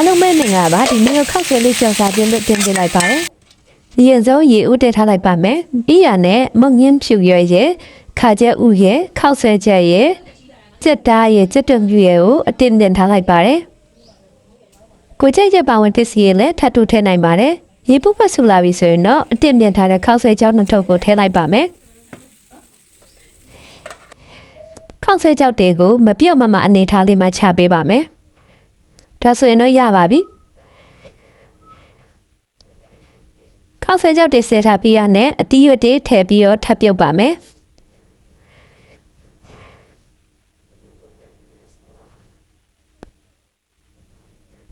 အားလုံးပဲမင်္ဂလာပါဒီနေ့ခောက်ဆွဲလေးကြော်စာပြင်းလို့တင်ပြလိုက်ပါတယ်။ရင်စုံရေဦးတက်ထားလိုက်ပါမယ်။ပြီးရနဲ့မုံငင်းဖြူရွယ်ရဲ့ခါကျက်ဥရဲ့ခောက်ဆွဲချက်ရဲ့စက်သားရဲ့စက်တွံပြူရဲ့ကိုအတင်တင်ထားလိုက်ပါတယ်။ကိုကြိုက်ချက်ပါဝင်ပစ္စည်းရဲ့လည်းထပ်တူထည့်နိုင်ပါတယ်။ရေပုတ်ပတ်ဆူလာပြီဆိုရင်တော့အတင်တင်ထားတဲ့ခောက်ဆွဲကြောင်းနှစ်ထုပ်ကိုထည့်လိုက်ပါမယ်။ခောက်ဆွဲကြောက်တွေကိုမပြုတ်မမအနေထားလေးမှာချပေးပါမယ်။ဒါဆိုရင်တော့ရပါပြီခောက်ဆွဲကြောက်တွေဆဲထားပြီးရနဲ့အတီးရွက်တွေထည့်ပြီးတော့ထပ်ပြုတ်ပါမယ်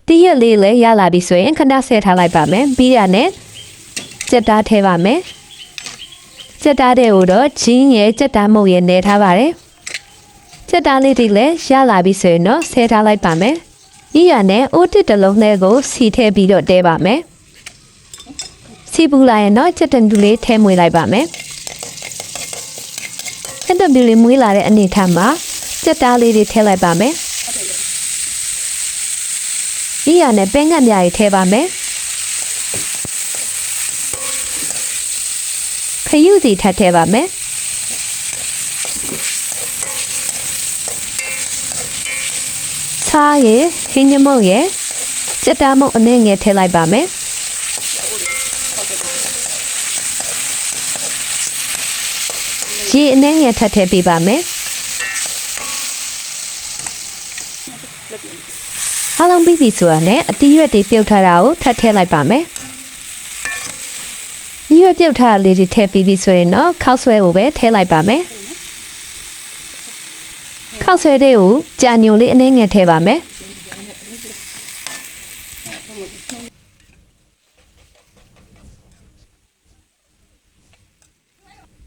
တီးရွက်လေးလည်းရလာပြီဆိုရင်ခဏဆဲထားလိုက်ပါမယ်ပြီးရနဲ့စက်သားထည့်ပါမယ်စက်သားတွေကိုတော့ချင်းရဲ့စက်သားမုတ်ရဲ့နေထားပါတယ်စက်သားလေးတွေလည်းရလာပြီဆိုရင်တော့ဆဲထားလိုက်ပါမယ်ဤရနဲ့အိုးတစ်တလုံးလေးကိုစီထည့်ပြီးတော့တဲပါမယ်စီပူလာရင်တော့ချက်တန်တူလေးထဲမွေးလိုက်ပါမယ်ချက်တန်တူလေးမွေးလာတဲ့အနေထားမှာချက်သားလေးတွေထည့်လိုက်ပါမယ်ဤရနဲ့ပင်းကပ်များတွေထည့်ပါမယ်ခရုစီထပ်ထည့်ပါမယ်စားရဲ့ဟင်းညမုတ်ရဲ့စက်သားမုတ်အနေငယ်ထည့်လိုက်ပါမယ်ရေအနေငယ်ထပ်ထည့်ပေးပါမယ်အားလုံးပြီးပြီဆိုတော့လည်းအတီးရွက်တွေပြုတ်ထားတာကိုထပ်ထည့်လိုက်ပါမယ်ဒီရွက်ပြုတ်ထားတာလေးတွေထည့်ပြီးပြီဆိုရင်တော့ခောက်ဆွဲကိုပဲထည့်လိုက်ပါမယ်ခောက်ဆွဲတွေကိုကြာညိုလေးအနေငယ်ထည့်ပါမယ်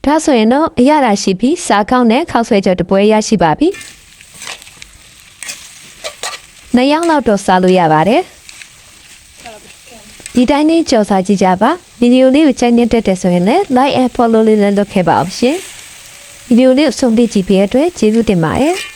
ဒါဆိုရင်တော့အရသာရှိပြီးစားကောင်းတဲ့ခောက်ဆွဲကြော်တပွဲရရှိပါပြီ။နှစ်ယောက်လောက်တော့စားလို့ရပါတယ်။ဒီတိုင်းလေးကြော်စားကြည့်ကြပါ။ဗီဒီယိုလေးကိုကြိုက်နေတဲ့ဆိုရင်လည်း like and follow လေးလုပ်ခဲ့ပါအောင်ရှင်။ဗီဒီယိုလေးကိုဆုံးဖြတ်ကြည့်ပြီးတဲ့အတွက်ကျေးဇူးတင်ပါတယ်။